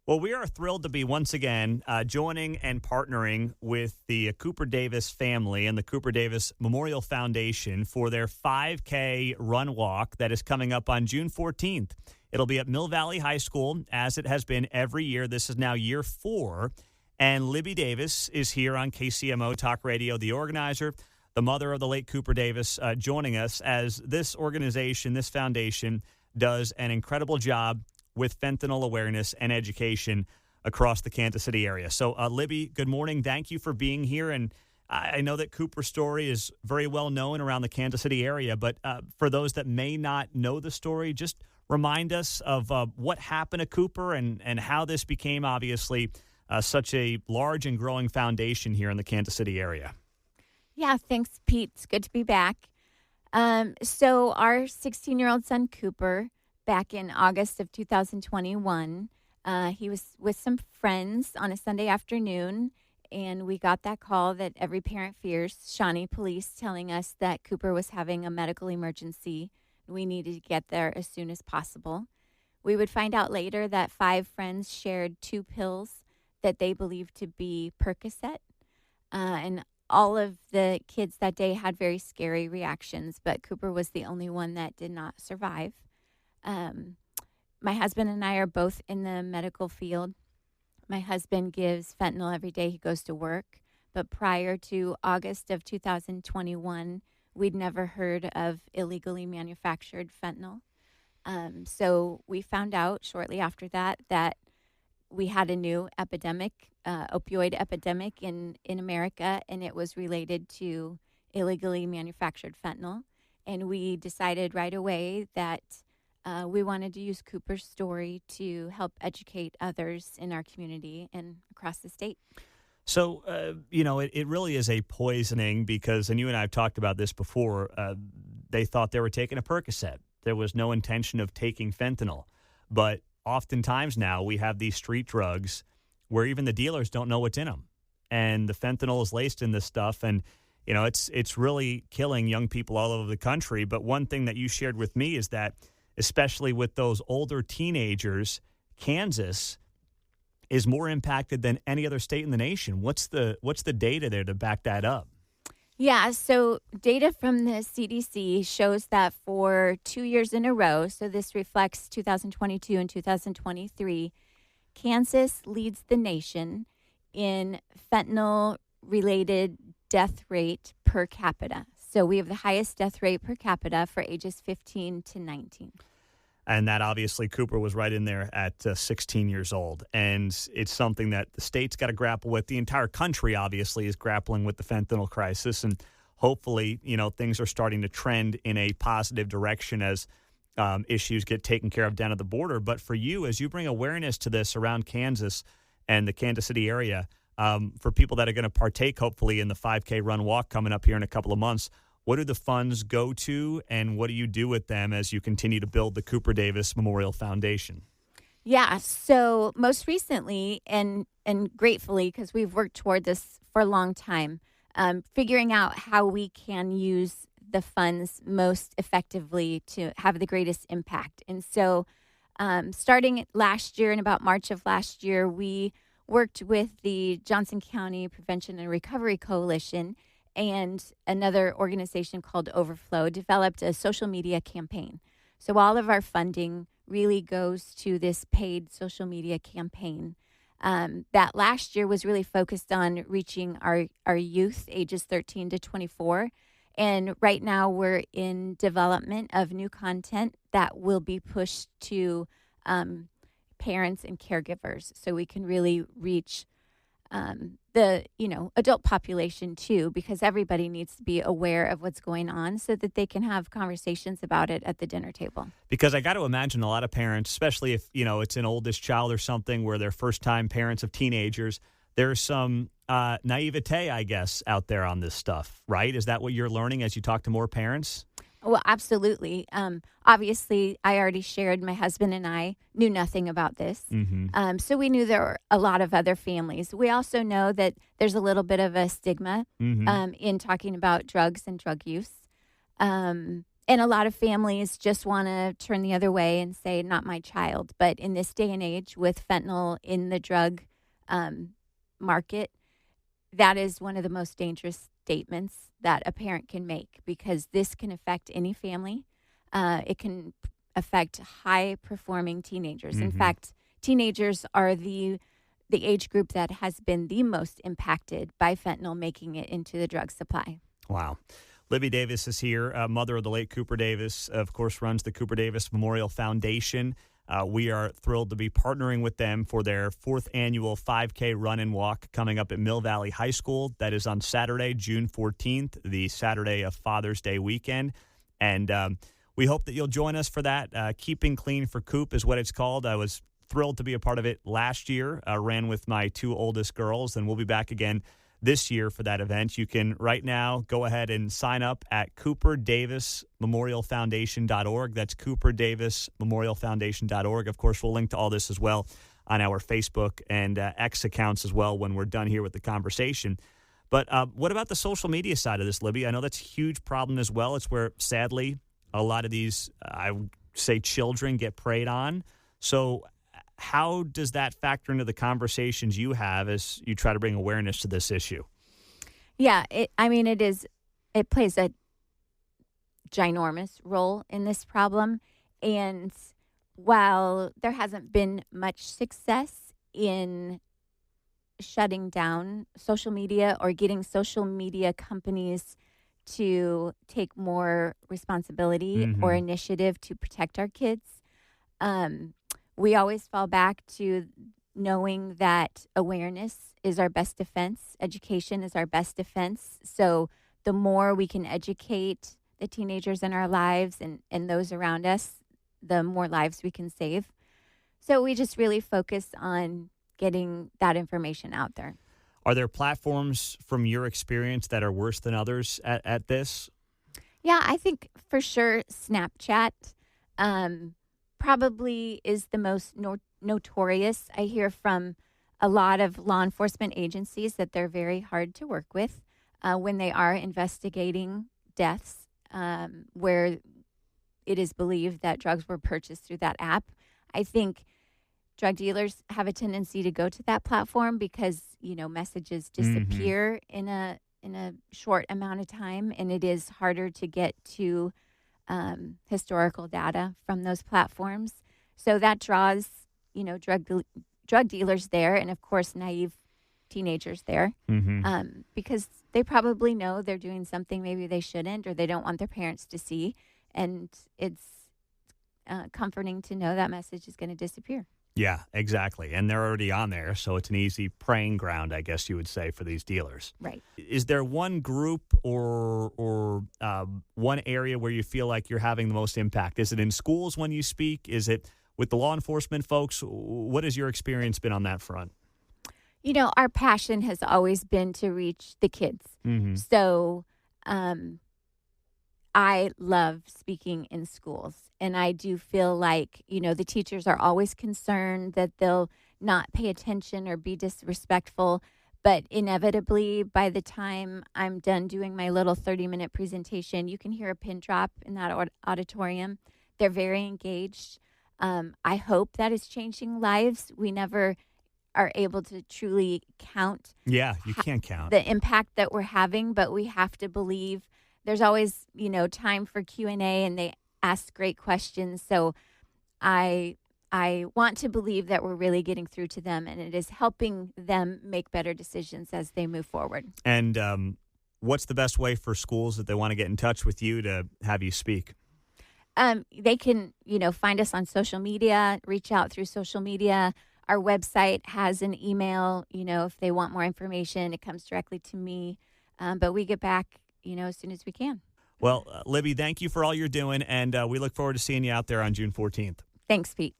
Well, we are thrilled to be once again joining and partnering with the Cooper Davis family and the Cooper Davis Memorial Foundation for their 5K run walk that is coming up on June 14th. It'll be at Mill Valley High School, as it has been every year. This is now year 4. And Libby Davis is here on KCMO Talk Radio, the organizer, the mother of the late Cooper Davis, joining us as this organization, this foundation, does an incredible job with fentanyl awareness and education across the Kansas City area. So, Libby, good morning. Thank you for being here. And I know that Cooper's story is very well known around the Kansas City area, but for those that may not know the story, just remind us of what happened to Cooper and how this became, obviously, such a large and growing foundation here in the Kansas City area. Yeah, thanks, Pete. It's good to be back. So our 16-year-old son, Cooper, back in August of 2021, he was with some friends on a Sunday afternoon, and we got that call that every parent fears, Shawnee Police telling us that Cooper was having a medical emergency. We needed to get there as soon as possible. We would find out later that 5 friends shared 2 pills that they believed to be Percocet, and all of the kids that day had very scary reactions, but Cooper was the only one that did not survive. My husband and I are both in the medical field. My husband gives fentanyl every day he goes to work, but prior to August of 2021, we'd never heard of illegally manufactured fentanyl. So we found out shortly after that we had a new epidemic, opioid epidemic in America, and it was related to illegally manufactured fentanyl. And we decided right away that we wanted to use Cooper's story to help educate others in our community and across the state. So, it really is a poisoning because, and you and I have talked about this before, they thought they were taking a Percocet. There was no intention of taking fentanyl. But oftentimes now we have these street drugs where even the dealers don't know what's in them. And the fentanyl is laced in this stuff. And, it's really killing young people all over the country. But one thing that you shared with me is that, especially with those older teenagers, Kansas is more impacted than any other state in the nation. What's the data there to back that up? Yeah, so data from the CDC shows that for 2 years in a row, so this reflects 2022 and 2023, Kansas leads the nation in fentanyl-related death rate per capita. So we have the highest death rate per capita for ages 15 to 19. And that obviously Cooper was right in there at 16 years old. And it's something that the state's got to grapple with. The entire country obviously is grappling with the fentanyl crisis. And hopefully, things are starting to trend in a positive direction as issues get taken care of down at the border. But for you, as you bring awareness to this around Kansas and the Kansas City area, for people that are going to partake hopefully in the 5K run walk coming up here in a couple of months, what do the funds go to, and what do you do with them as you continue to build the Cooper Davis Memorial Foundation? Yeah, so most recently, and gratefully, because we've worked toward this for a long time, figuring out how we can use the funds most effectively to have the greatest impact. And so starting last year, in about March of last year, we worked with the Johnson County Prevention and Recovery Coalition and another organization called Overflow developed a social media campaign. So all of our funding really goes to this paid social media campaign. That last year was really focused on reaching our youth, ages 13 to 24. And right now we're in development of new content that will be pushed to parents and caregivers so we can really reach the adult population too, because everybody needs to be aware of what's going on so that they can have conversations about it at the dinner table. Because I got to imagine a lot of parents, especially if it's an oldest child or something where they're first time parents of teenagers, there's some naivete, I guess, out there on this stuff, right? Is that what you're learning as you talk to more parents? Well, absolutely. Obviously, I already shared my husband and I knew nothing about this. Mm-hmm. So we knew there were a lot of other families. We also know that there's a little bit of a stigma Mm-hmm. in talking about drugs and drug use. And a lot of families just want to turn the other way and say, not my child. But in this day and age, with fentanyl in the drug market, that is one of the most dangerous statements that a parent can make, because this can affect any family. It can affect high-performing teenagers. In fact, teenagers are the age group that has been the most impacted by fentanyl making it into the drug supply. Wow. Libby Davis is here, mother of the late Cooper Davis, of course, runs the Cooper Davis Memorial Foundation. We are thrilled to be partnering with them for their 4th annual 5K run and walk coming up at Mill Valley High School. That is on Saturday, June 14th, the Saturday of Father's Day weekend. And we hope that you'll join us for that. Keeping Clean for Coop is what it's called. I was thrilled to be a part of it last year. I ran with my 2 oldest girls, and we'll be back again this year for that event. You can right now go ahead and sign up at CooperDavisMemorialFoundation.org. That's CooperDavisMemorialFoundation.org. Of course, we'll link to all this as well on our Facebook and X accounts as well when we're done here with the conversation. But what about the social media side of this, Libby? I know that's a huge problem as well. It's where, sadly, a lot of these, I would say, children get preyed on. So how does that factor into the conversations you have as you try to bring awareness to this issue? Yeah, it plays a ginormous role in this problem. And while there hasn't been much success in shutting down social media or getting social media companies to take more responsibility or initiative to protect our kids, we always fall back to knowing that awareness is our best defense. Education is our best defense. So the more we can educate the teenagers in our lives and those around us, the more lives we can save. So we just really focus on getting that information out there. Are there platforms from your experience that are worse than others at this? Yeah, I think for sure Snapchat probably is the most notorious. I hear from a lot of law enforcement agencies that they're very hard to work with when they are investigating deaths where it is believed that drugs were purchased through that app. I think drug dealers have a tendency to go to that platform because, messages disappear in a short amount of time, and it is harder to get to historical data from those platforms. So that draws, drug dealers there, and of course, naive teenagers there, because they probably know they're doing something maybe they shouldn't, or they don't want their parents to see. And it's comforting to know that message is going to disappear. Yeah, exactly. And they're already on there, so it's an easy preying ground, I guess you would say, for these dealers. Right. Is there one group or one area where you feel like you're having the most impact? Is it in schools when you speak? Is it with the law enforcement folks? What has your experience been on that front? Our passion has always been to reach the kids. So I love speaking in schools. And I do feel like, the teachers are always concerned that they'll not pay attention or be disrespectful. But inevitably, by the time I'm done doing my little 30-minute presentation, you can hear a pin drop in that auditorium. They're very engaged. I hope that is changing lives. We never are able to truly count. Yeah, you can't count the impact that we're having, but we have to believe there's always, time for Q&A, and they ask great questions. So I want to believe that we're really getting through to them, and it is helping them make better decisions as they move forward. And what's the best way for schools that they want to get in touch with you to have you speak? They can, find us on social media, reach out through social media. Our website has an email, if they want more information, it comes directly to me. But we get back, as soon as we can. Well, Libby, thank you for all you're doing, and we look forward to seeing you out there on June 14th. Thanks, Pete.